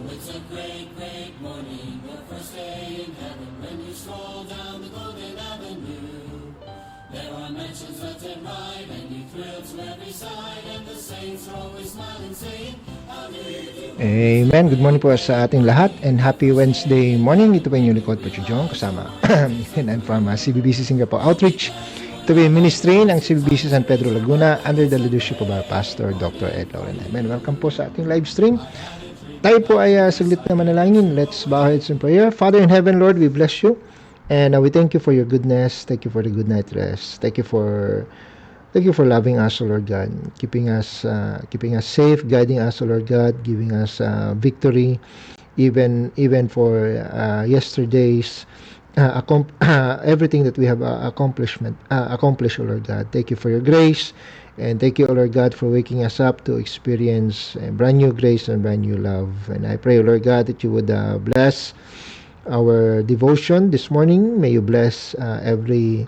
It's a great, great morning, the first day in heaven, when you stroll down the golden avenue. There are mansions left and right, and you thrill to every side, and the saints are always smiling, saying, Hallelujah. Amen. Good morning po sa ating lahat and happy Wednesday morning. Ito po yung likod po si John kasama. And I'm from CBBC Singapore Outreach. Ito po yung ministry ng CBBC San Pedro Laguna under the leadership of our pastor, Dr. Ed Lauren. Amen. Welcome po sa ating live stream. Tayo po ay saglit na manalangin. Let's bow our heads in prayer. Father in heaven, Lord, we bless you. And we thank you for your goodness. Thank you for the good night rest. Thank you for loving us, O Lord God, keeping us safe, guiding us, O Lord God, giving us victory, even for yesterday's everything that we have accomplished, O Lord God. Thank you for your grace, and thank you, O Lord God, for waking us up to experience a brand new grace and brand new love. And I pray, O Lord God, that you would bless our devotion this morning. May you bless every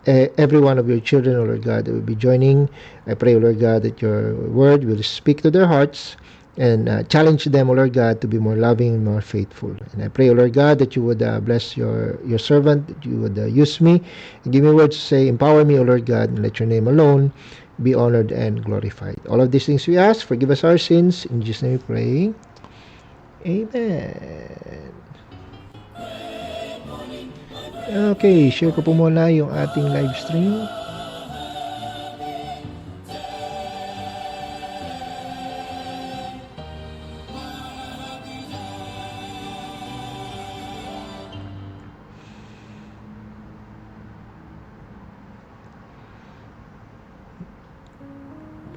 one of your children, O Lord God, that will be joining. I pray, O Lord God, that your word will speak to their hearts and challenge them, O Lord God, to be more loving and more faithful. And I pray, O Lord God, that you would bless your servant, that you would use me and give me words to say. Empower me, O Lord God, and let your name alone be honored and glorified. All of these things we ask. Forgive us our sins. In Jesus' name we pray. Amen. Okay, share ko po muna yung ating live stream.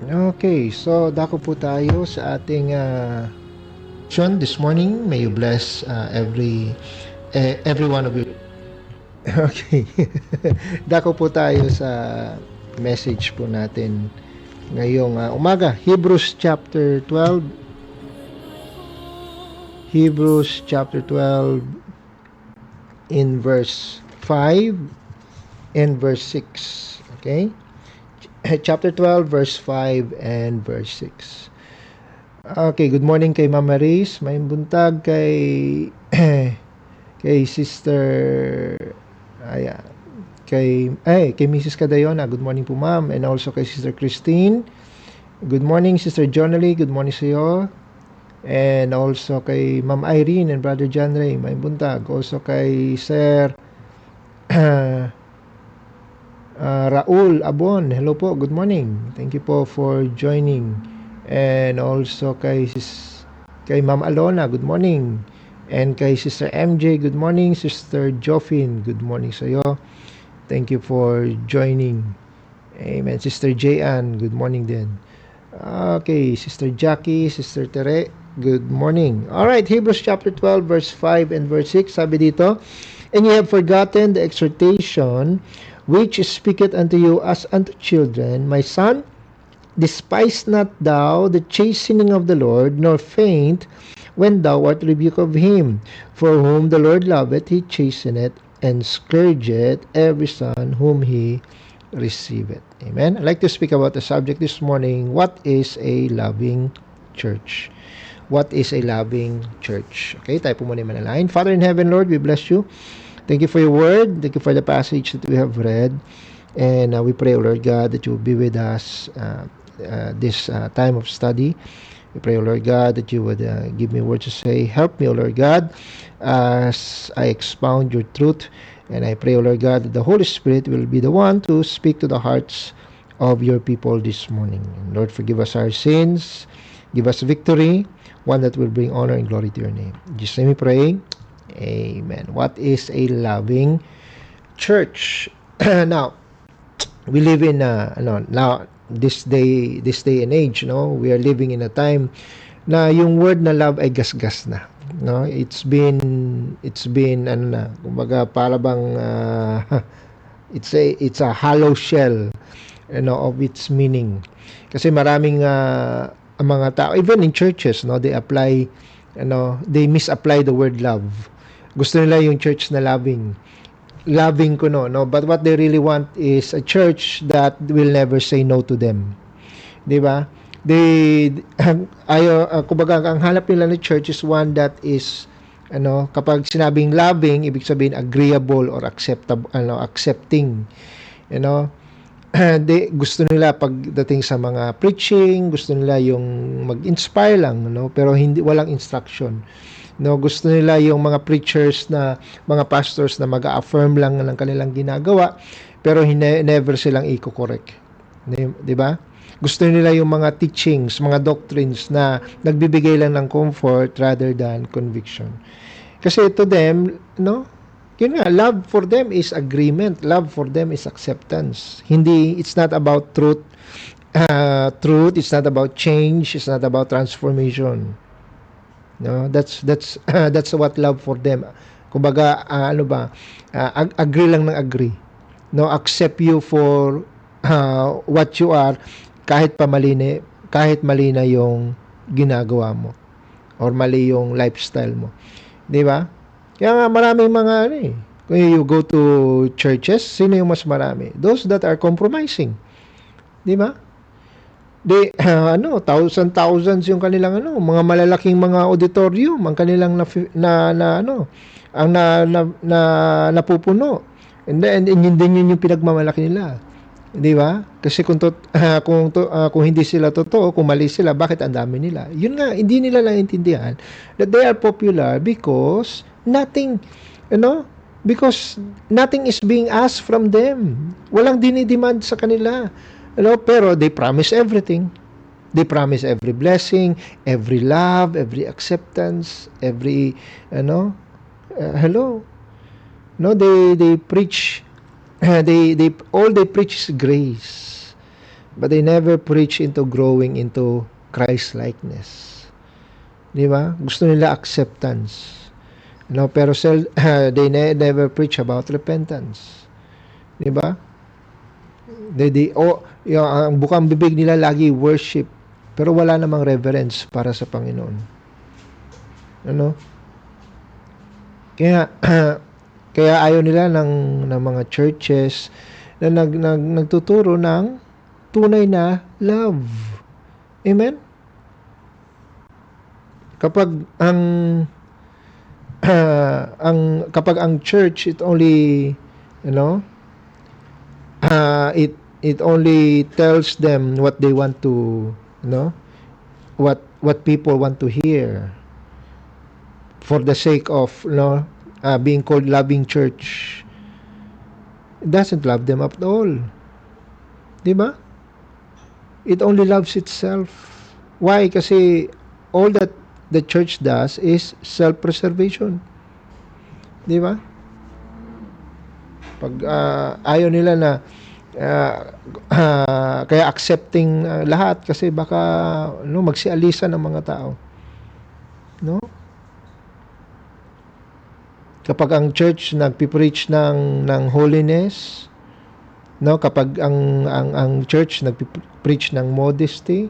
Okay, so dako po tayo sa ating this morning. May you bless every one of you. Okay. Dako po tayo sa message po natin ngayong umaga. Hebrews chapter 12. Hebrews chapter 12 in verse 5 and verse 6. Okay? Chapter 12 verse 5 and verse 6. Okay, good morning kay Ma'am Maris, may buntag kay kay Sister kay Mrs. Cadayona. Good morning po, ma'am. And also kay Sister Christine. Good morning, Sister Jonalie. Good morning sa iyo. And also kay Ma'am Irene and Brother John Ray. May buntag. Also kay Sir Raul Abon. Hello po. Good morning. Thank you po for joining. And also kay Ma'am Alona. Good morning. And kay Sister MJ, good morning. Sister Joffin, good morning sa iyo. Thank you for joining. Amen. Sister Jayan, good morning din. Okay, Sister Jackie, Sister Tere, good morning. Alright, Hebrews chapter 12, verse 5 and verse 6, sabi dito, and ye have forgotten the exhortation which speaketh unto you as unto children, my son, despise not thou the chastening of the Lord, nor faint when thou art rebuked of him. For whom the Lord loveth, he chasteneth, and scourgeth every son whom he receiveth. Amen. I'd like to speak about the subject this morning. What is a loving church? What is a loving church? Okay, tayo po muna yung manalangin. Father in heaven, Lord, we bless you. Thank you for your word. Thank you for the passage that we have read. And we pray, Lord God, that you will be with us this time of study. We pray, O Lord God, that you would give me words to say. Help me, O Lord God, as I expound your truth. And I pray, O Lord God, that the Holy Spirit will be the one to speak to the hearts of your people this morning. And Lord, forgive us our sins. Give us victory, one that will bring honor and glory to your name. In Jesus' name we pray. Amen. What is a loving church? Now, we live in this day and age, we are living in a time na yung word na love ay gasgas na, it's been kumbaga para bang it's a hollow shell of its meaning, kasi maraming mga tao even in churches, they apply they misapply the word love. Gusto nila yung church na loving ko, but what they really want is a church that will never say no to them, di ba? they kumbaga ang hanap nila ng church is one that is kapag sinabing loving, ibig sabihin agreeable or acceptable, accepting, you know. Gusto nila pagdating sa mga preaching, gusto nila yung mag-inspire lang, pero hindi, walang instruction. Gusto nila yung mga preachers na, mga pastors na mag-affirm lang ng kanilang ginagawa, pero never silang i-correct. Di ba? Gusto nila yung mga teachings, mga doctrines na nagbibigay lang ng comfort rather than conviction. Kasi to them, yun nga, love for them is agreement. Love for them is acceptance. It's not about truth. It's not about change. It's not about transformation. That's that's what love for them. Kumbaga, agree lang ng agree. Accept you for what you are, kahit mali na yung ginagawa mo or mali yung lifestyle mo. 'Di ba? Kaya nga maraming mga kung you go to churches, sino yung mas marami? Those that are compromising. 'Di ba? Thousands yung kanilang mga malalaking mga auditorium ang kanilang napupuno. And yun din yung pinagmamalaki nila. 'Di ba? Kasi kung hindi sila totoo, kung mali sila, bakit ang dami nila? Yun nga, hindi nila naiintindihan that they are popular because nothing is being asked from them. Walang dinidemand sa kanila. Pero they promise everything. They promise every blessing, every love, every acceptance, every hello. They preach all they preach is grace. But they never preach into growing into Christ-likeness. Di ba? Gusto nila acceptance. Pero they never preach about repentance. Di ba? Ang bukang bibig nila lagi worship, pero wala namang reverence para sa Panginoon. Kaya ayaw nila ng mga churches na nagtuturo ng tunay na love. Amen? Kapag ang church, it only it only tells them what they want to what people want to hear for the sake of being called loving church. It doesn't love them at all. Diba? It only loves itself. Why? Kasi all that the church does is self-preservation. Diba? Pag ayaw nila na kaya accepting lahat kasi baka magsialisa ng mga tao. Kapag ang church nagpi-preach ng holiness, kapag ang church nagpi-preach ng modesty,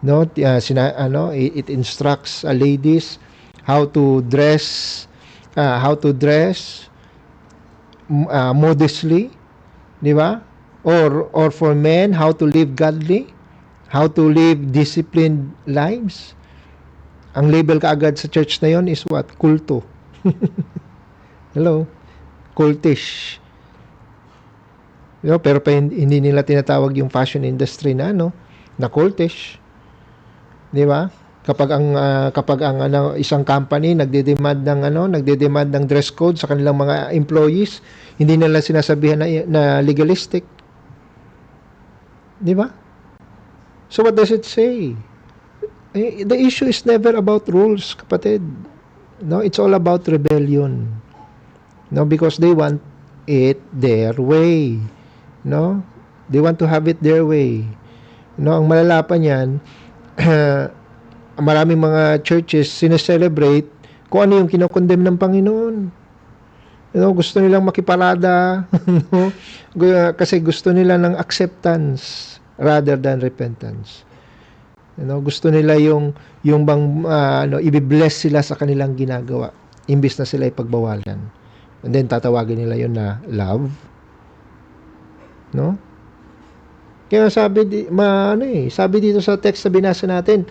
it instructs ladies how to dress modestly, di ba? Or for men, how to live godly, how to live disciplined lives. Ang label kaagad sa church na yon is what? Kulto. Hello? Cultish. Pero hindi nila tinatawag yung fashion industry na cultish. Di ba? Kapag ang isang company nagde-demand ng dress code sa kanilang mga employees, hindi nila sinasabihan na legalistic. Di ba? So what does it say? The issue is never about rules, kapatid. It's all about rebellion. Because they want it their way. They want to have it their way. Ang malala pa niyan, maraming mga churches sineselebrate kung ano yung kinokondem ng Panginoon. Gusto nilang makiparada kasi gusto nila ng acceptance rather than repentance. Gusto nila yung bang i-bless sila sa kanilang ginagawa imbis na sila ipagbawalan. And then tatawagin nila yon na love. Kaya sabi dito sa text na binasa natin,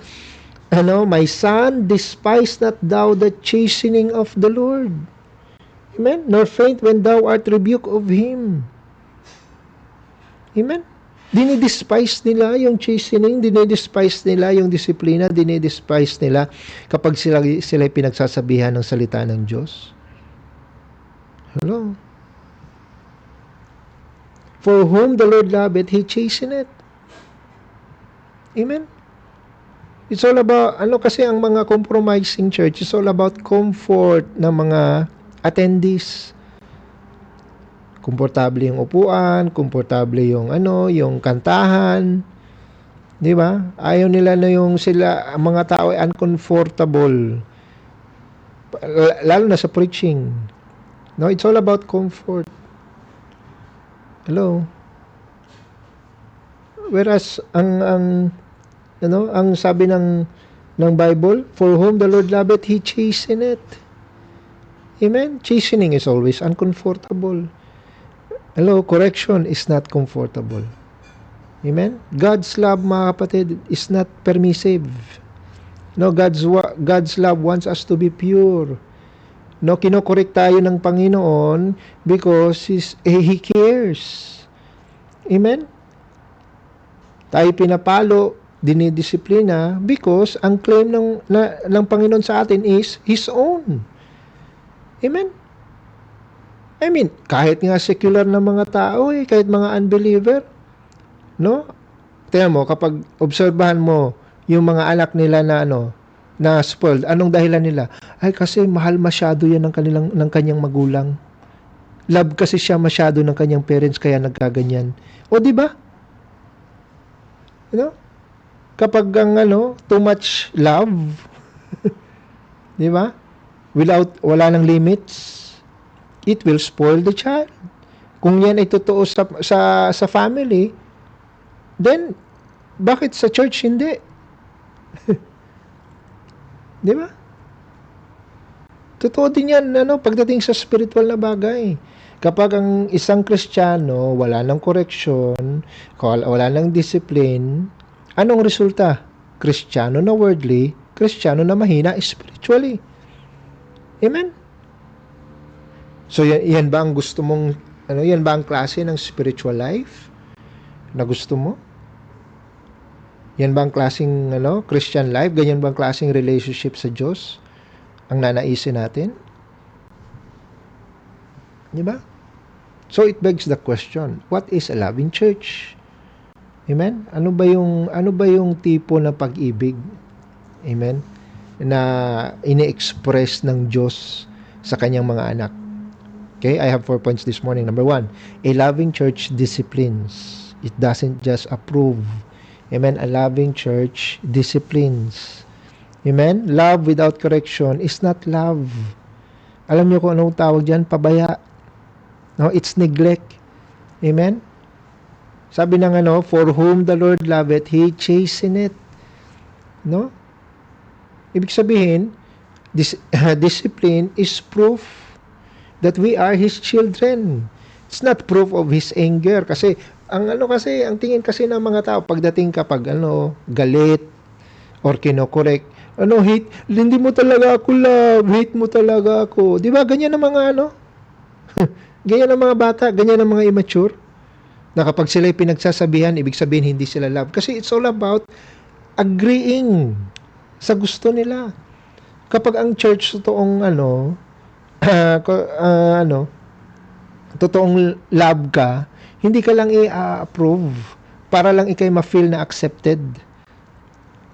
my son, despise not thou the chastening of the Lord. Amen? Nor faint when thou art rebuked of Him. Amen? Dinidespise nila yung chastening, dinidespise nila yung disiplina, dinidespise nila kapag sila pinagsasabihan ng salita ng Diyos. Hello? For whom the Lord loveth, He chasteneth. Amen? It's all about, kasi ang mga compromising church, it's all about comfort ng mga attendees. Komportable yung upuan, komportable yung yung kantahan. 'Di ba? Ayaw nila na yung ang mga tao ay uncomfortable. Lalo na sa preaching. No, it's all about comfort. Hello. Whereas ang sabi ng Bible, for whom the Lord loveth, He chasteneth. Amen? Chastening is always uncomfortable. Hello, correction is not comfortable. Amen? God's love, mga kapatid, is not permissive. No, God's love wants us to be pure. No, kinokorek tayo ng Panginoon because He cares. Amen? Tayo pinapalo, dinidisiplina because ang claim ng Panginoon sa atin is His own. Amen? I mean, kahit nga secular na mga tao, kahit mga unbeliever, no? Tingnan mo, kapag obserbahan mo yung mga anak nila na spoiled, anong dahilan nila? Ay, kasi mahal masyado yan ng kanyang magulang. Love kasi siya masyado ng kanyang parents, kaya nagkaganyan. O, di ba? Kapag too much love, di ba? Wala nang limits, it will spoil the child. Kung yan ay totoo sa family, then bakit sa church hindi? Di ba? Totoo din yan pagdating sa spiritual na bagay. Kapag ang isang Kristiyano wala ng correction, wala ng discipline, anong resulta? Kristiyano na worldly, Kristiyano na mahina spiritually. Amen? So yan ba ang gusto mong yan ba ang klase ng spiritual life na gusto mo? Yan ba ang klaseng Christian life? Ganyan ba ang klaseng relationship sa Diyos ang nanaisin natin? Di ba? So it begs the question, what is a loving church? Amen? Ano ba yung tipo na pag-ibig? Amen? Na ini-express ng Diyos sa kanyang mga anak. Okay, I have 4 points this morning. Number 1, a loving church disciplines. It doesn't just approve. Amen? A loving church disciplines. Amen? Love without correction is not love. Alam niyo kung anong tawag diyan? Pabaya. No, it's neglect. Amen? Sabi ng for whom the Lord loveth, He chasteneth. No? Ibig sabihin, discipline is proof that we are His children. It's not proof of His anger. Kasi, ang tingin kasi ng mga tao, pagdating kapag galit, or kinokorek, hate, hindi mo talaga ako love, hate mo talaga ako. Di ba? Ganyan ang mga ganyan ang mga bata, ganyan ang mga immature. Na kapag sila'y pinagsasabihan, ibig sabihin hindi sila love. Kasi it's all about agreeing sa gusto nila. Kapag ang church totoong totoong love ka, hindi ka lang i-approve para lang ikay ma-feel na accepted.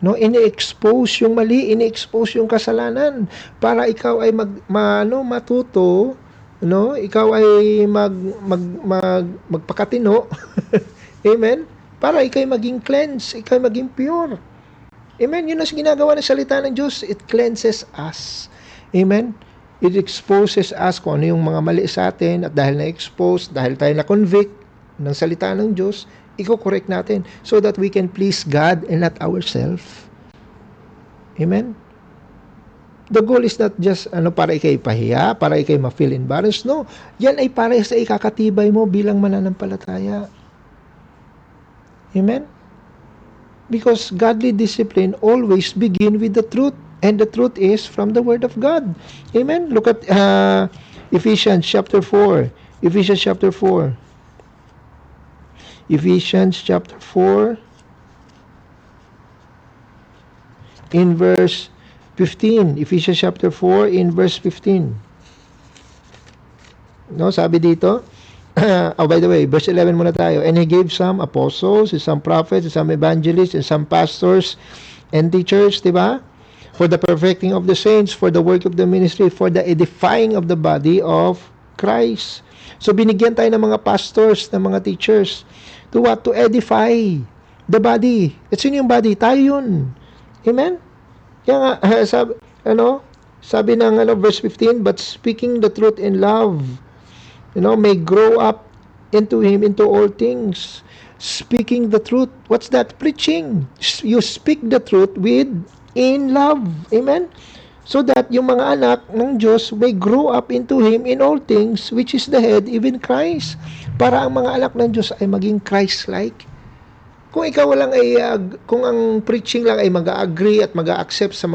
No, ini-expose yung mali, ini-expose yung kasalanan para ikaw ay matuto, ikaw ay magpakatino. Amen? Para ikay maging cleanse, ikay maging pure. Amen? Yun ang ginagawa ng salita ng Diyos. It cleanses us. Amen? It exposes us kung ano yung mga mali sa atin, at dahil na-expose, dahil tayo na-convict ng salita ng Diyos, i-correct natin so that we can please God and not ourselves. Amen? The goal is not just para ikay pahiya, para ikay ma-feel embarrassed. No, yan ay para sa ikakatibay mo bilang mananampalataya. Amen? Because godly discipline always begin with the truth, and the truth is from the Word of God. Amen? Look at Ephesians chapter 4. Ephesians chapter 4. Ephesians chapter 4 in verse 15. Ephesians chapter 4 in verse 15. No, sabi dito, oh, by the way, verse 11 muna tayo. And He gave some apostles, some prophets, some evangelists, and some pastors and teachers, di ba? For the perfecting of the saints, for the work of the ministry, for the edifying of the body of Christ. So, binigyan tayo ng mga pastors, ng mga teachers, to what? To edify the body. At sino yung body? Tayo yun. Amen? Kaya nga, sabi ng verse 15, but speaking the truth in love, may grow up into Him, into all things. Speaking the truth. What's that? Preaching. You speak the truth in love. Amen? So that yung mga anak ng Diyos may grow up into Him in all things, which is the head, even Christ. Para ang mga anak ng Diyos ay maging Christ-like. Kung ikaw lang ay, kung ang preaching lang ay mag-agree at mag-accept sa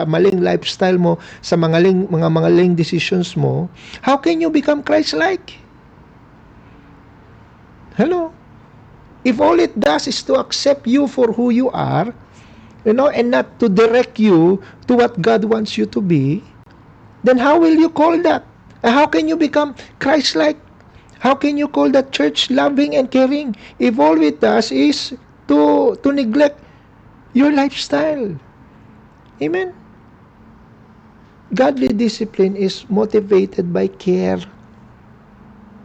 maling lifestyle mo, sa mga maling decisions mo, how can you become Christ-like? Hello? If all it does is to accept you for who you are, and not to direct you to what God wants you to be, then how will you call that? How can you become Christ-like? How can you call that church loving and caring if all it does is to neglect your lifestyle? Amen? Godly discipline is motivated by care.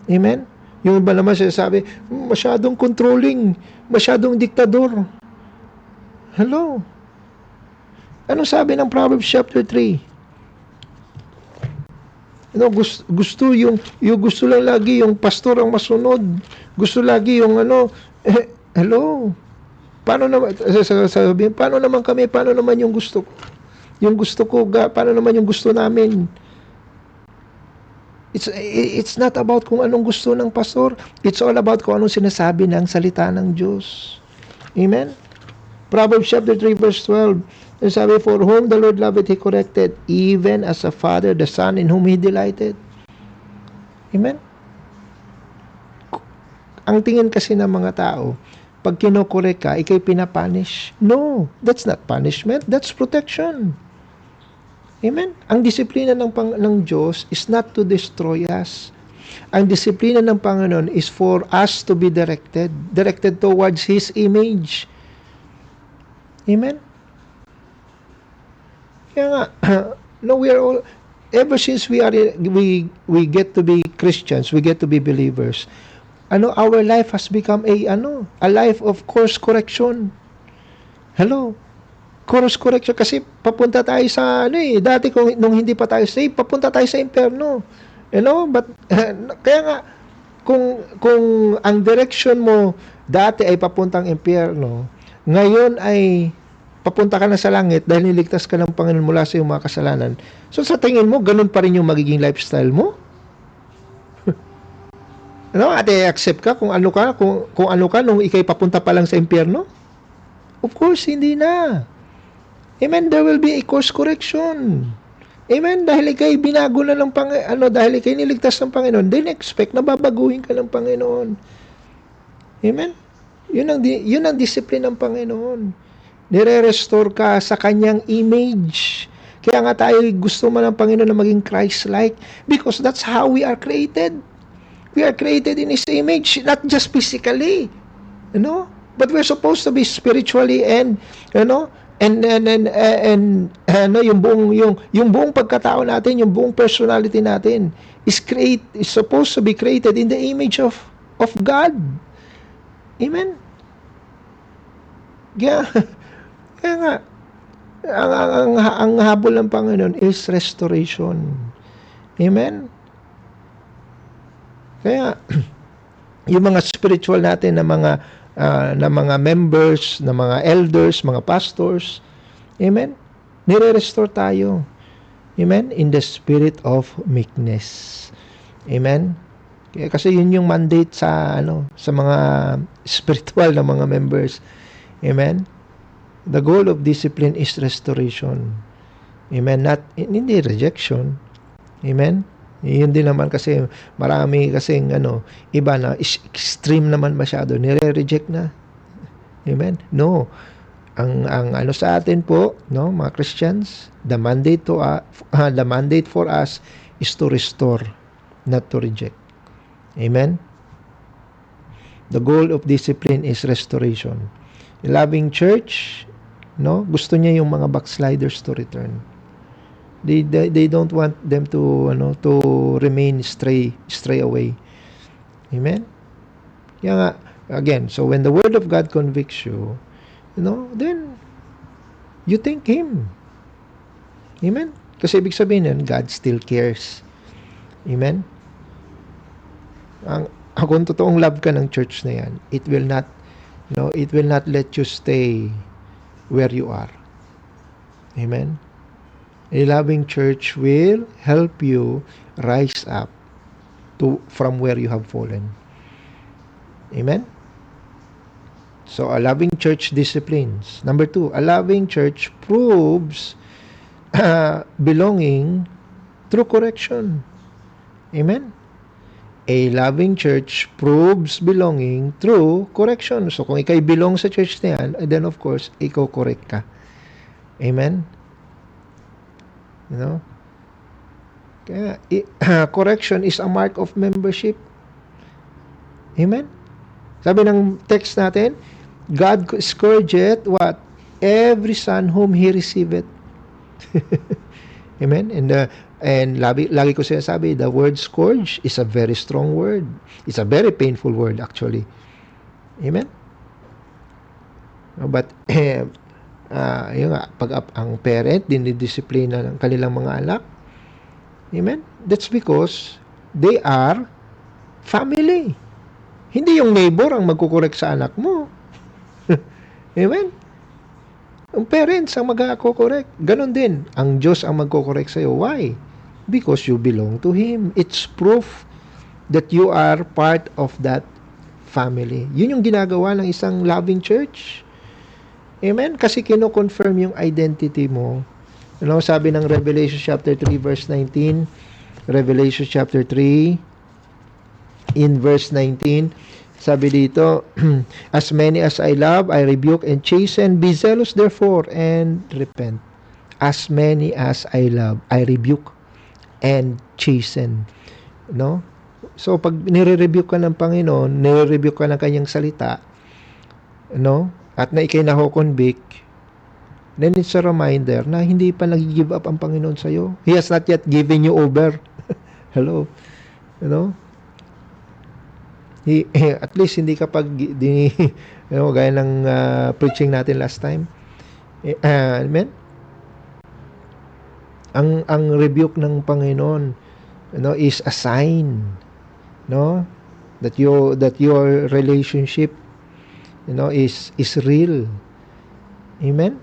Amen? Yung iba naman sinasabi, masyadong controlling, masyadong diktador. Hello? Ano sabi ng Proverbs chapter 3? Gusto gusto lang lagi yung pastor ang masunod. Gusto lagi yung hello. Paano naman sasabihin, paano naman kami, paano naman yung gusto ko? Yung gusto ko, paano naman yung gusto namin? It's not about kung anong gusto ng pastor. It's all about kung anong sinasabi ng salita ng Diyos. Amen? Proverbs chapter 3 verse 12. And sabi, for whom the Lord loveth, He corrected, even as a father, the son in whom He delighted. Amen? Ang tingin kasi ng mga tao, pag kinokorek ka, ikay pinapunish. No, that's not punishment, that's protection. Amen? Ang disiplina ng Diyos is not to destroy us. Ang disiplina ng Panginoon is for us to be directed towards His image. Amen? Kaya nga, no, we are all, ever since we get to be Christians, we get to be believers, our life has become a life of course correction. Hello? Course correction, kasi papunta tayo sa, dati nung hindi pa tayo saved, papunta tayo sa impyerno. But, kaya nga, kung ang direction mo dati ay papuntang impyerno, ngayon ay papunta ka na sa langit dahil niligtas ka ng Panginoon mula sa iyong mga kasalanan. So sa tingin mo, ganun pa rin yung magiging lifestyle mo? At i-accept ka kung ano ka nung ikay papunta pa lang sa impyerno? Of course, hindi na. Amen, there will be a course correction. Amen, dahil ikay binago na ng dahil ikay niligtas ng Panginoon, then expect na babaguhin ka ng Panginoon. Amen? Yun ang discipline ng Panginoon. Nire-restore ka sa Kanyang image. Kaya nga tayo gusto man ng Panginoon na maging Christ-like because that's how we are created. We are created in His image, not just physically, but we're supposed to be spiritually and yung buong pagkatao natin, yung buong personality natin is supposed to be created in the image of God. Amen. Kaya nga, ang habol ng Panginoon is restoration. Amen? Kaya, yung mga spiritual natin na mga members, na mga elders, mga pastors, amen? Nire-restore tayo. Amen? In the spirit of meekness. Amen? Kasi yun yung mandate sa sa mga spiritual na mga members. Amen. The goal of discipline is restoration. Amen. Not hindi rejection. Amen. Yun din naman kasi marami kasing iba na extreme naman masyado, nire-reject na. Amen. No. Ang sa atin po, no, mga Christians, the mandate for us is to restore, not to reject. Amen. The goal of discipline is restoration. A loving church, no, gusto niya yung mga backsliders to return. They don't want them to to remain stray away. Amen. Kaya nga, again, so when the word of God convicts you, then you thank Him. Amen. Kasi ibig sabihin yan, God still cares. Amen. Kung totoong love ka ng church na yan, it will not let you stay where you are. Amen. A loving church will help you rise up from where you have fallen. Amen. So, a loving church disciplines. Number 2, a loving church proves belonging through correction. Amen. A loving church proves belonging through correction. So, kung ikay belong sa church na yan, then of course, ikaw correct ka. Amen. Kaya, correction is a mark of membership. Amen. Sabi ng text natin, God scourgeth what? Every son whom He receiveth. Amen. And lagi ko sinasabi, the word scourge is a very strong word. It's a very painful word actually. Amen. But yun nga, pag ang parent dinidisiplina ng kanilang mga anak, amen, that's because they are family. Hindi yung neighbor ang magkukorek sa anak mo. Amen. Ang parents ang magkukorek. Ganon din, ang Diyos ang magkukorek sa'yo. Why? Because you belong to Him. It's proof that you are part of that family. Yun yung ginagawa ng isang loving church. Amen? Kasi kino-confirm yung identity mo. Sabi ng Revelation chapter 3 verse 19, Revelation chapter 3 in verse 19, sabi dito, as many as I love, I rebuke and chasten. Be zealous therefore and repent. As many as I love, I rebuke and chasten. So, pag nire-rebuke ka ng Panginoon, nire-rebuke ka ng kanyang salita, at na ikay naho-convict, then it's a reminder na hindi pa nag-give up ang Panginoon sa'yo. He has not yet given you over. Hello? At least hindi kapag gaya ng preaching natin last time. Amen? Ang rebuke ng Panginoon is a sign that your relationship is real. Amen?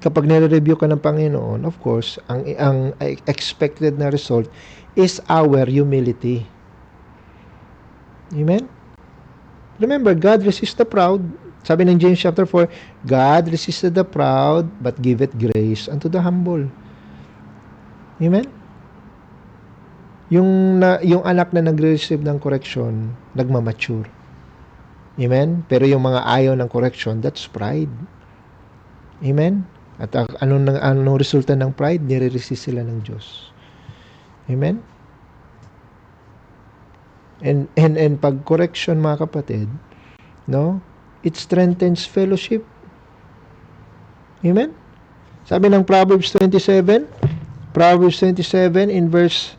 Kapag nire-review ka ng Panginoon, of course, ang expected na result is our humility. Amen? Remember, God resists the proud. Sabi ng James chapter 4, God resisted the proud, but giveth grace unto the humble. Amen? Yung anak na nagre-receive ng correction, nagmamature. Amen? Pero yung mga ayaw ng correction, that's pride. Amen? At anong resulta ng pride? Nire-resist sila ng Diyos. Amen? And pag correction, mga kapatid, it strengthens fellowship. Amen? Sabi ng Proverbs 27 in verse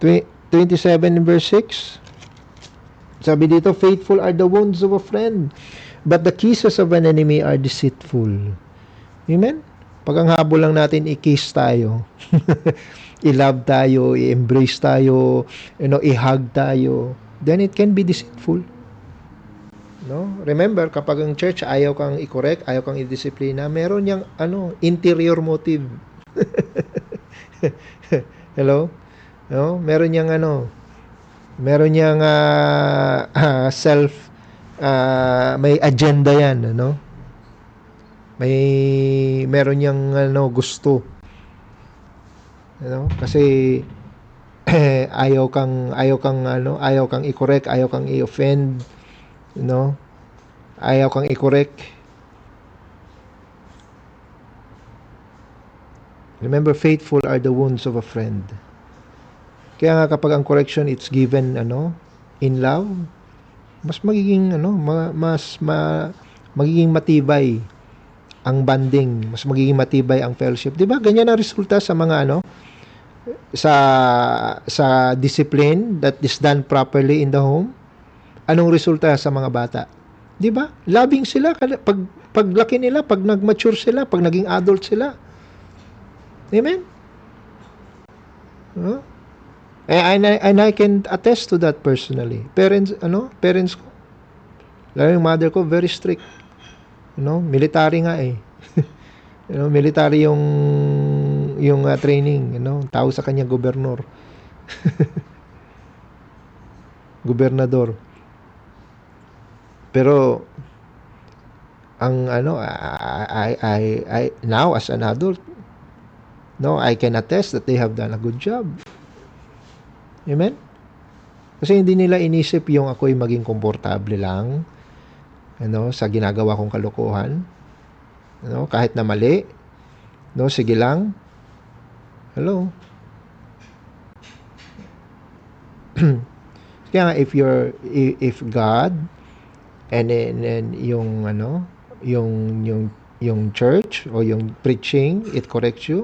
27 in verse 6, sabi dito, faithful are the wounds of a friend, but the kisses of an enemy are deceitful. Amen? Pag ang habol lang natin, i-kiss tayo. I-love tayo, i-embrace tayo, i-hug tayo, then it can be deceitful. Remember, kapag ang church ayaw kang i-correct, ayaw kang i-disiplina, meron yang interior motive. Hello? No? Meron niyang self may agenda 'yan, ano? Meron niyang gusto, kasi ayaw kang i-correct, ayaw kang i-offend, ayaw kang i-correct. Remember, faithful are the wounds of a friend. Kaya nga kapag ang correction it's given in love, mas magiging magiging matibay ang bonding, mas magiging matibay ang fellowship. 'Di ba? Ganyan ang resulta sa mga sa discipline that is done properly in the home. Anong resulta sa mga bata? 'Di ba? Loving sila paglaki nila, pag nag-mature sila, pag naging adult sila. Amen? Huh? And I can attest to that personally. Parents ko, lalo yung mother ko, very strict. Military nga eh. Military yung training, tao sa kanya gobernador. Gobernador. Pero ang I now as an adult, I can attest that they have done a good job. Amen? Kasi hindi nila inisip yung ako'y maging komportable lang, sa ginagawa kong kalokohan. Kahit na mali, sige lang. Hello? Kaya nga, if God and yung church o yung preaching, it corrects you,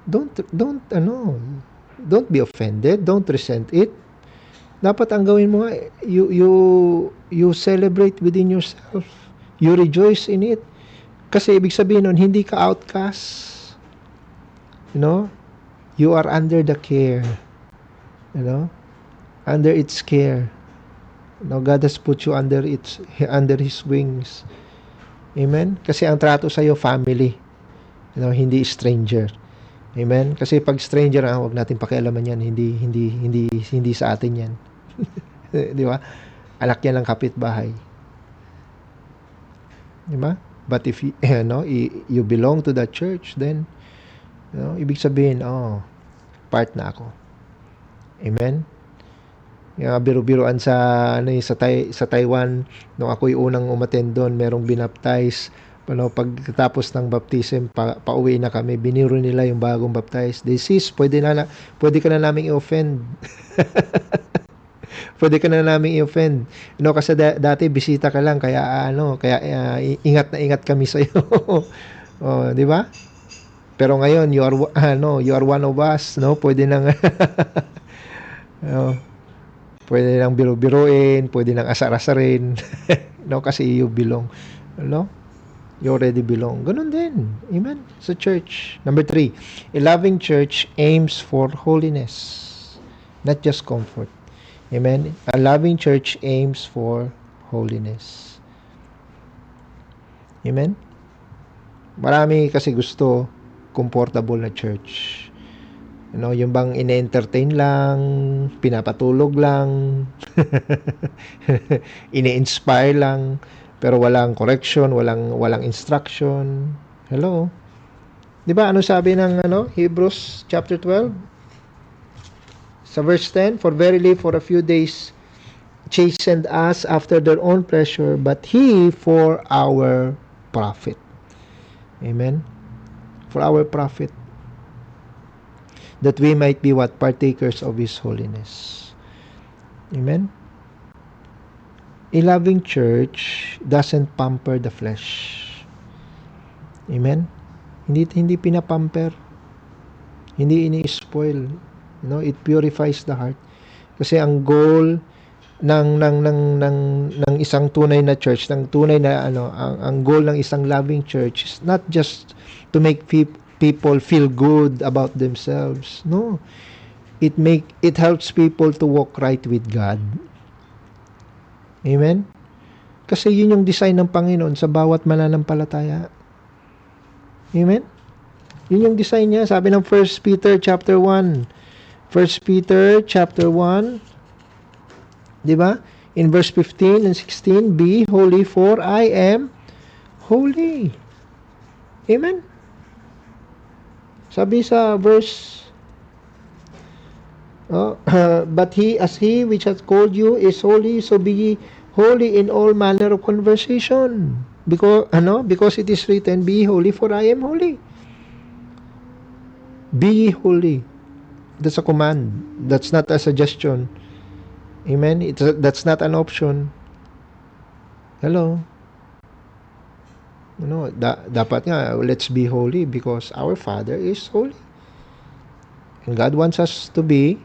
don't be offended, don't resent it. Dapat ang gawin mo, you celebrate within yourself, you rejoice in it, kasi ibig sabihin nun, hindi ka outcast, you are under the care, under its care. God has put you under His wings. Amen? Kasi ang trato sa'yo, family, hindi stranger. Amen? Kasi pag stranger, huwag natin pakialaman yan. Hindi sa atin yan. Di ba? Anak yan ng kapitbahay. Di ba? But if you belong to that church, then ibig sabihin, part na ako. Amen? Yung biro-biroan sa Taiwan, nung ako'y unang umattend doon, merong binaptize. Pagkatapos ng baptism, pauwi na kami, biniro nila yung bagong baptize. They sis, pwede ka na naming i-offend. Pwede ka na naming i-offend. Kasi dati bisita ka lang, kaya ingat na ingat kami sa iyo. Di ba? Pero ngayon, you are one of us, Pwede nang pwede nang biro-biruin, pwede nang asar-asarin. Kasi you belong. You already belong. Ganun din. Amen? Sa church. Number 3, a loving church aims for holiness, not just comfort. Amen? A loving church aims for holiness. Amen? Marami kasi gusto comfortable na church. Yung bang ine-entertain lang, pinapatulog lang, ine-inspire lang, pero walang correction, walang instruction. Hello? 'Di ba ano sabi ng Hebrews chapter 12? Sa verse 10, for verily for a few days chastened us after their own pleasure, but He for our profit. Amen? For our profit. That we might be what? Partakers of His holiness. Amen? A loving church doesn't pamper the flesh. Amen? Hindi pinapamper. Hindi ini-spoil. It purifies the heart. Kasi ang goal ng isang tunay na church, ng tunay na ang goal ng isang loving church is not just to make people feel good about themselves. No. It helps people to walk right with God. Amen? Kasi yun yung design ng Panginoon sa bawat mananampalataya. Amen? Yun yung design niya. Sabi ng 1 Peter chapter 1, First Peter chapter 1, di ba? In verse 15 and 16, be holy for I am holy. Amen? Sabi sa verse, but he which hath called you is holy, so be ye holy in all manner of conversation. Because it is written, be holy for I am holy. Be ye holy. That's a command. That's not a suggestion. Amen? That's not an option. Hello? Dapat nga, let's be holy because our Father is holy. And God wants us to be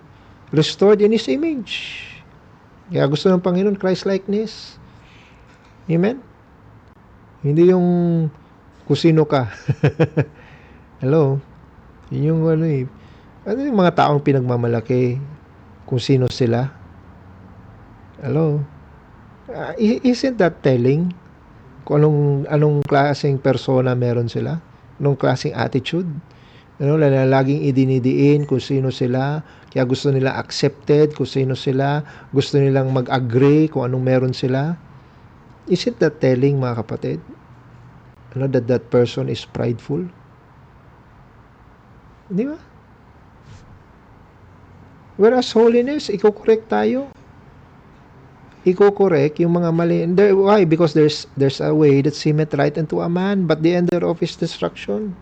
restored in His image. Kaya gusto ng Panginoon, Christ-likeness. Amen? Hindi yung kung sino ka. Hello? Yun yung ano yung mga taong pinagmamalaki kung sino sila? Hello? Isn't that telling kung anong klaseng persona meron sila? Anong klaseng attitude? Laging idinidiin kung sino sila, kaya gusto nila accepted kung sino sila, gusto nilang mag-agree kung anong meron sila. Isn't that telling, mga kapatid? That person is prideful? Di ba? Whereas holiness, iko-correct tayo. Iko-correct yung mga mali. Why? Because there's a way that seemeth right unto a man, but the end thereof is destruction.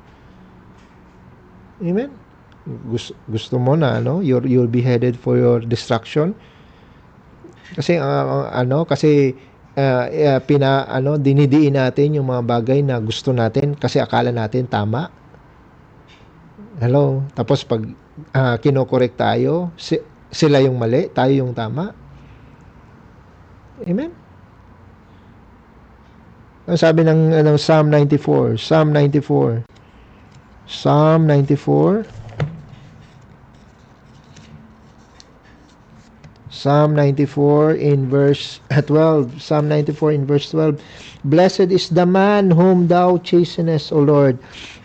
Amen? Gusto mo na, you'll be headed for your destruction. Kasi, dinidiin natin yung mga bagay na gusto natin kasi akala natin tama. Hello? Tapos pag kinokorek tayo, sila yung mali, tayo yung tama. Amen? Ang sabi ng Psalm 94, Psalm 94 in verse 12. Psalm 94 in verse 12. Blessed is the man whom thou chastenest, O Lord,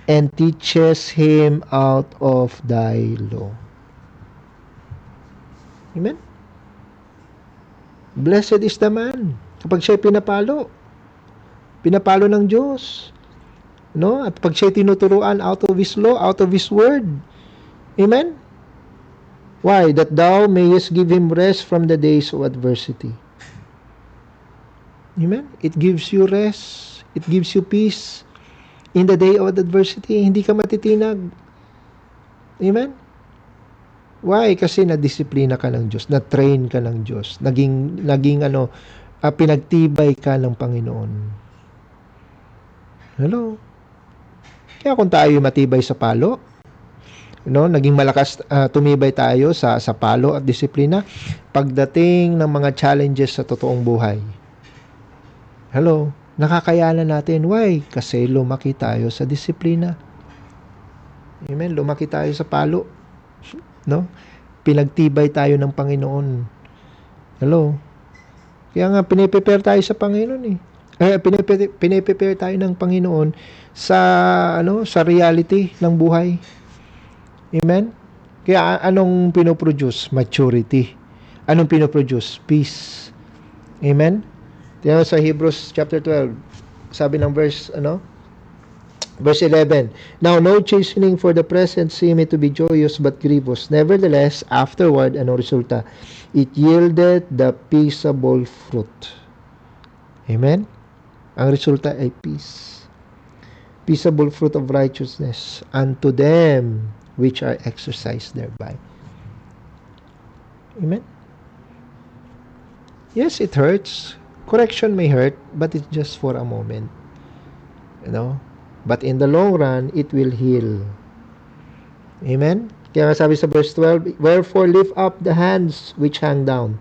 and teachest him out of thy law. Amen? Blessed is the man. Kapag siya'y pinapalo ng Diyos. At pag siya'y tinuturuan out of His law, out of His word. Amen? Why? That thou mayest give him rest from the days of adversity. Amen? It gives you rest. It gives you peace. In the day of adversity, hindi ka matitinag. Amen? Why? Kasi na-disiplina ka ng Diyos, na-train ka ng Diyos, naging pinagtibay ka ng Panginoon. Hello? Kaya kung tayo matibay sa palo, naging malakas, tumibay tayo sa palo at disiplina, pagdating ng mga challenges sa totoong buhay. Hello? Nakakayanan natin. Why? Kasi lumaki tayo sa disiplina. Amen? Lumaki tayo sa palo. Pinagtibay tayo ng Panginoon. Hello? Kaya nga, piniprepare tayo sa Panginoon piniprepare tayo ng Panginoon sa reality ng buhay. Amen? Kaya anong pinoproduce? Maturity. Anong pinoproduce? Peace. Amen? Tingnan sa Hebrews chapter 12. Sabi ng verse 11. Now no chastening for the present seemeth to be joyous but grievous. Nevertheless, afterward, resulta? It yielded the peaceable fruit. Amen? Ang resulta ay peace. Peaceable fruit of righteousness unto them which are exercised thereby. Amen? Yes, it hurts. Correction may hurt, but it's just for a moment. But in the long run, it will heal. Amen? Kaya sabi sa verse 12, wherefore lift up the hands which hang down.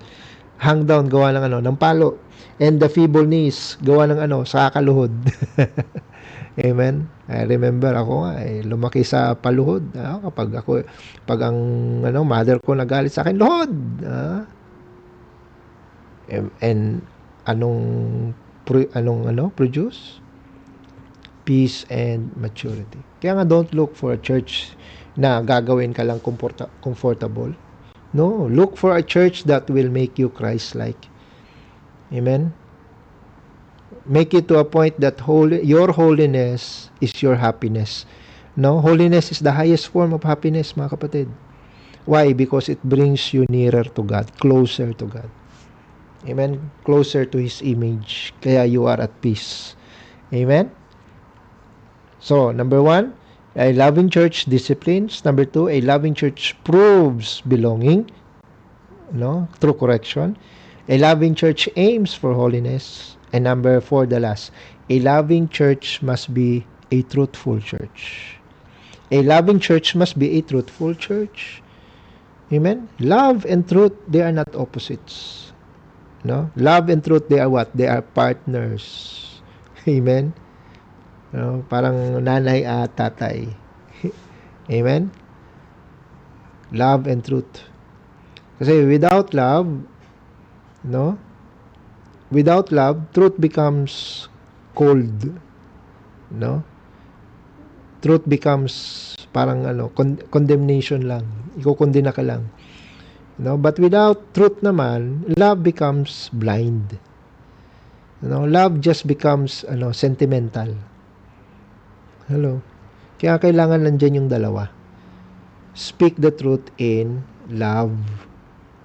Hang down, gawa ng palo. And the feeble knees, gawa ng sa kaluhod. Amen? I remember ako nga, lumaki sa paluhod. Pag ang mother ko nagalit sa akin, luhod. And anong produce? Peace and maturity. Kaya nga, don't look for a church na gagawin ka lang comfortable. No, look for a church that will make you Christ-like. Amen? Make it to a point that your holiness is your happiness. No, holiness is the highest form of happiness, mga kapatid. Why? Because it brings you nearer to God, closer to God. Amen? Closer to His image. Kaya you are at peace. Amen? So, number 1, a loving church disciplines. Number 2, a loving church proves belonging, no, through correction. A loving church aims for holiness. And number 4, the last, a loving church must be a truthful church. A loving church must be a truthful church. Amen? Love and truth, they are not opposites. No? Love and truth, they are what? They are partners. Amen? No? Parang nanay at tatay. Amen? Love and truth. Kasi without love, no? Without love, truth becomes cold. No? Truth becomes parang condemnation lang. Iko-kondena ka lang. No? But without truth naman, love becomes blind. No? Love just becomes sentimental. Hello. Kaya kailangan nandiyan yung dalawa. Speak the truth in love.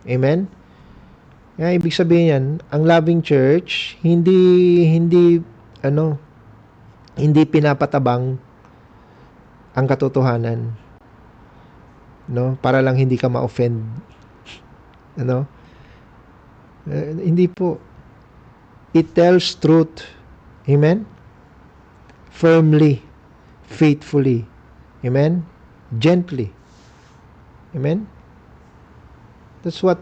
Amen? Kaya ibig sabihin yan, ang loving church, hindi pinapatabang ang katotohanan. No? Para lang hindi ka ma-offend. Hindi po. It tells truth. Amen? Firmly, faithfully. Amen? Gently. Amen? That's what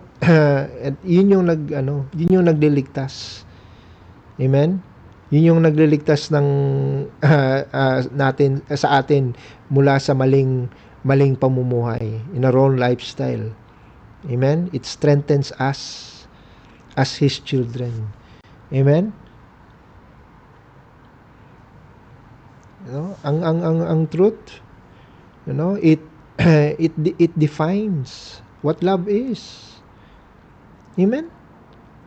yun yung nagliligtas. Amen? Yun yung nagliligtas ng natin sa atin mula sa maling pamumuhay, in a wrong lifestyle. Amen? It strengthens us as His children. Amen? Ang truth, it defines what love is. Amen?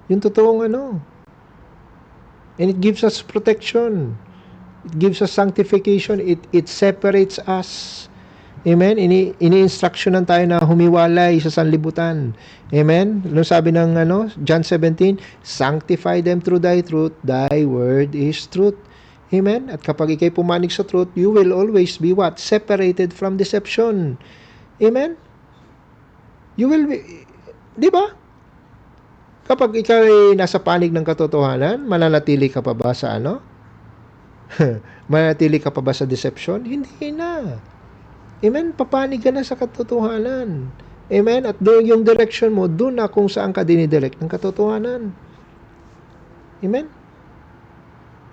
Yung totoong And it gives us protection. It gives us sanctification. It separates us. Amen? Ini-instructionan tayo na humiwalay sa sanlibutan. Amen? Ano sabi ng John 17? Sanctify them through thy truth. Thy word is truth. Amen? At kapag ikay pumanig sa truth, you will always be what? Separated from deception. Amen? You will be, di ba? Kapag ikaw ay nasa panig ng katotohanan, mananatili ka pa ba sa mananatili ka pa ba sa deception? Hindi na. Amen? Papanig ka na sa katotohanan. Amen? At doon yung direction mo, doon na kung saan ka dinidirect ng katotohanan. Amen?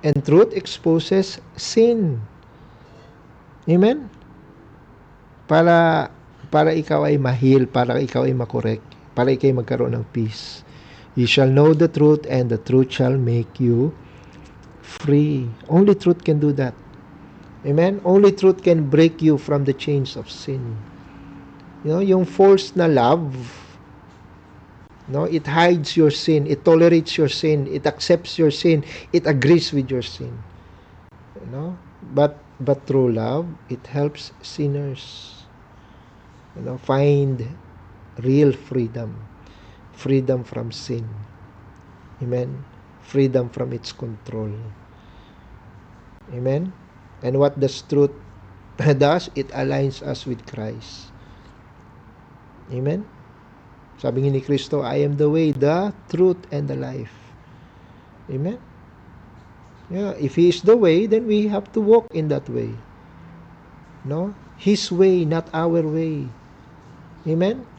And truth exposes sin. Amen? Para ikaw ay mahil, para ikaw ay makorek, para ikaw ay magkaroon ng peace. You shall know the truth, and the truth shall make you free. Only truth can do that. Amen? Only truth can break you from the chains of sin. Yung false na love, it hides your sin, it tolerates your sin, it accepts your sin, it agrees with your sin. But through love, it helps sinners find real freedom. Freedom from sin. Amen? Freedom from its control. Amen? And what does truth does? It aligns us with Christ. Amen? Sabi ni Kristo, I am the way, the truth, and the life. Amen? Yeah, if He is the way, then we have to walk in that way. His way, not our way. Amen?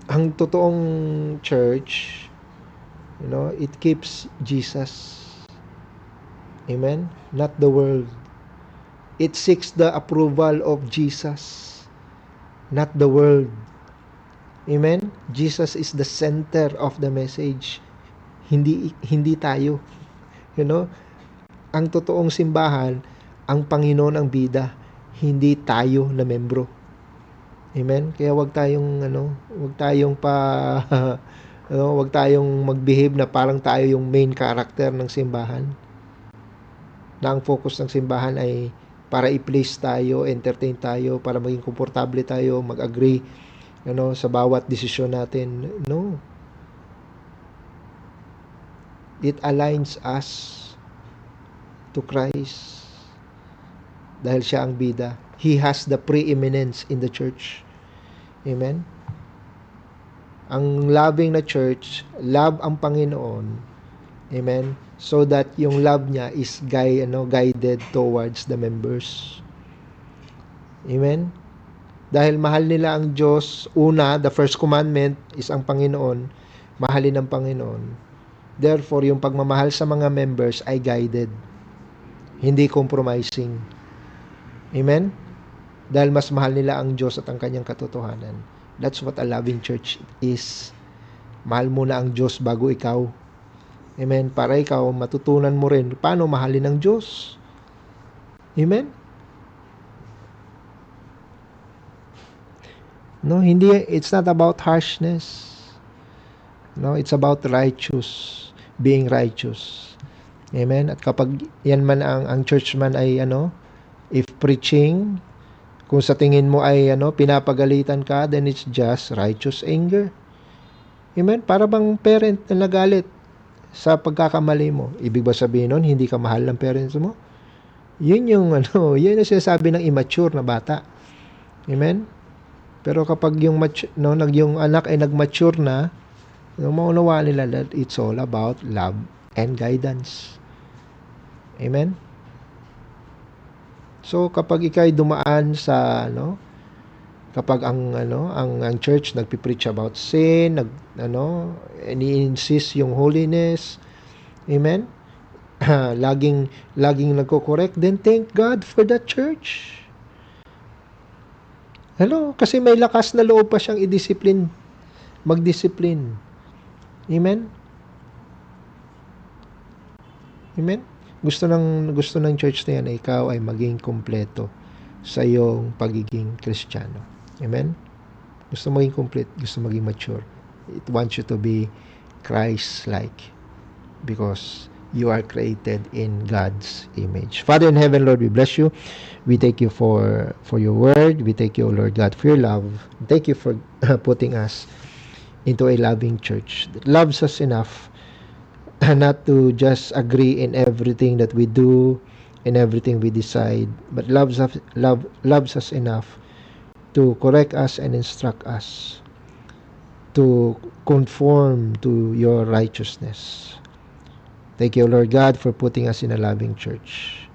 Ang totoong church, it keeps Jesus. Amen? Not the world. It seeks the approval of Jesus, not the world. Amen? Jesus is the center of the message. Hindi tayo. Ang totoong simbahan, ang Panginoon ang bida, hindi tayo na membro. Amen? Kaya wag tayong wag tayong mag-behave na parang tayo yung main character ng simbahan. Na ang focus ng simbahan ay para i-please tayo, entertain tayo, para maging komportable tayo, mag-agree sa bawat desisyon natin. No. It aligns us to Christ dahil siya ang bida. He has the preeminence in the church. Amen? Ang loving na church, love ang Panginoon. Amen? So that yung love niya is guided towards the members. Amen? Dahil mahal nila ang Diyos, una, the first commandment is ang Panginoon, mahalin ang Panginoon. Therefore, yung pagmamahal sa mga members ay guided, hindi compromising. Amen? Dahil mas mahal nila ang Diyos at ang kanyang katotohanan. That's what a loving church is. Mahal mo na ang Diyos bago ikaw. Amen? Para ikaw, matutunan mo rin paano mahalin ang Diyos. Amen? No, hindi, it's not about harshness. No, it's about being righteous. Amen? At kapag yan man ang church man ay if preaching, kung sa tingin mo ay pinapagalitan ka, then it's just righteous anger. Amen? Para bang parent na nagalit sa pagkakamali mo. Ibig ba sabihin nun, hindi ka mahal ng parents mo? Yun yung yun yung sinasabi ng immature na bata. Amen? Pero kapag yung anak ay nag-mature na, maunawaan nila that it's all about love and guidance. Amen? So kapag ikay dumaan sa kapag ang church nagpi-preach about sin, ini-insist yung holiness, amen? laging nagko-correct, then thank God for that church. Hello, kasi may lakas na loob pa siyang i-discipline, mag-discipline. Amen? Amen? Gusto ng church na yan na ikaw ay maging kompleto sa iyong pagiging Kristiyano. Amen? Gusto maging complete, gusto maging mature. It wants you to be Christ-like because you are created in God's image. Father in heaven, Lord, we bless you. We thank you for your word. We thank you, Lord God, for your love. Thank you for putting us into a loving church that loves us enough not to just agree in everything that we do, in everything we decide, but loves us enough to correct us and instruct us to conform to your righteousness. Thank you, Lord God, for putting us in a loving church.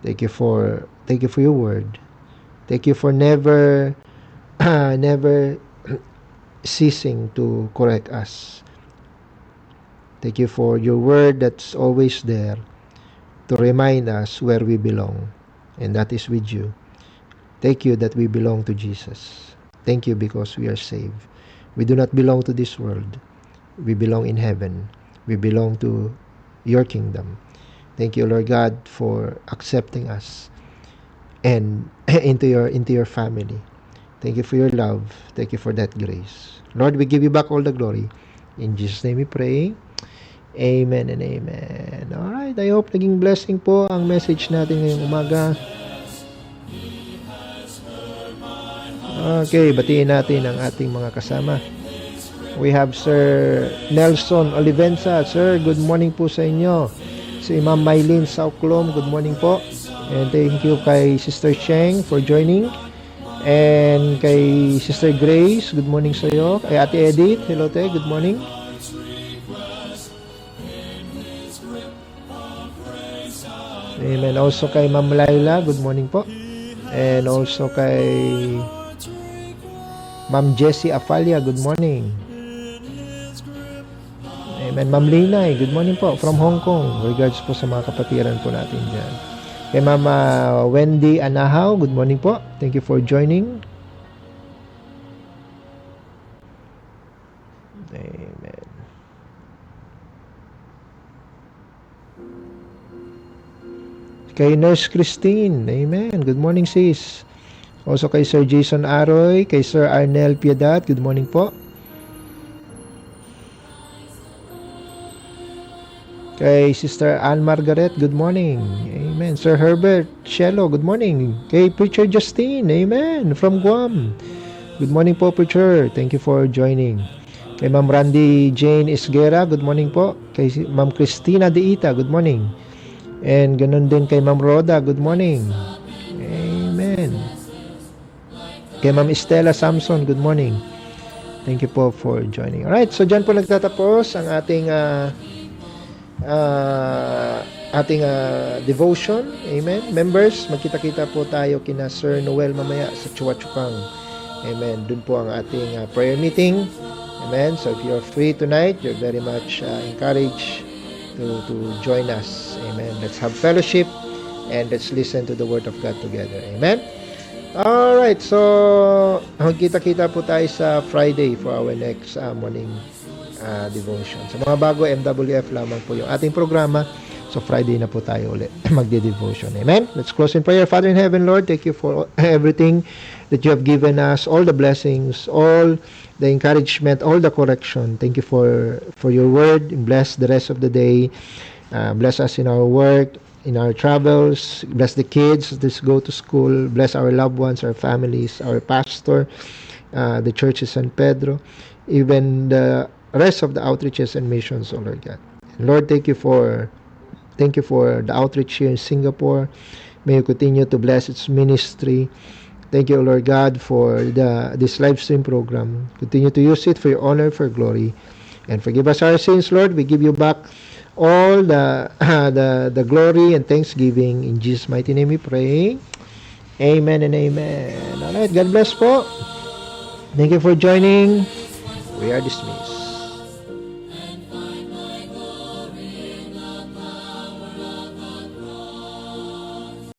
Thank you for your word. Thank you for never ceasing to correct us. Thank you for your word that's always there to remind us where we belong, and that is with you. Thank you that we belong to Jesus. Thank you because we are saved. We do not belong to this world. We belong in heaven. We belong to your kingdom. Thank you, Lord God, for accepting us and into your family. Thank you for your love. Thank you for that grace. Lord, we give you back all the glory. In Jesus' name we pray. Amen and amen. Alright, I hope naging blessing po ang message natin ngayong umaga. Okay, batiin natin ang ating mga kasama. We have Sir Nelson Olivenza. Sir, good morning po sa inyo. Si Ma'am Mylene Sauclom, good morning po. And thank you kay Sister Cheng for joining. And kay Sister Grace, good morning sa iyo. Kay Ate Edith, hello te, good morning. Amen. Also kay Ma'am Laila, good morning po. And also kay Ma'am Jessie Afalia, good morning. Amen. Ma'am Linay, good morning po from Hong Kong. Regards po sa mga kapatiran po natin dyan. Kay Mama Wendy Anahaw, good morning po. Thank you for joining. Amen. Kay Nurse Christine, amen. Good morning sis. Also kay Sir Jason Aroy, kay Sir Arnel Piedad, good morning po. Kay Sister Ann Margaret, good morning. Amen. Sir Herbert Shelo, good morning. Kay Preacher Justine, amen, from Guam. Good morning po, Preacher. Thank you for joining. Kay Ma'am Randy Jane Isguera, good morning po. Kay Ma'am Christina Deita, good morning. And ganun din kay Ma'am Rhoda, good morning. Amen. Kay Ma'am Estela Samson, good morning. Thank you po for joining. Alright, so dyan po nagtatapos ang ating devotion. Amen. Members, magkita-kita po tayo kina Sir Noel mamaya sa Chuachukang. Amen. Dun po ang ating prayer meeting. Amen. So if you're free tonight, you're very much encouraged to join us. Amen. Let's have fellowship and let's listen to the Word of God together. Amen. Alright, so magkita-kita po tayo sa Friday for our next morning devotion. Sa mga bago, MWF lamang po yung ating programa. So Friday na po tayo ulit magde-devotion. Amen? Let's close in prayer. Father in heaven, Lord, thank you for everything that you have given us, all the blessings, all the encouragement, all the correction. Thank you for your word. Bless the rest of the day. Bless us in our work, in our travels. Bless the kids that go to school. Bless our loved ones, our families, our pastor, the church of San Pedro, even the rest of the outreaches and missions, oh Lord God. And Lord, thank you for the outreach here in Singapore. May you continue to bless its ministry. Thank you, Lord God, for this live stream program. Continue to use it for your honor, for your glory. And forgive us our sins, Lord. We give you back all the glory and thanksgiving. In Jesus' mighty name we pray. Amen and amen. All right, God bless po. Thank you for joining. We are dismissed.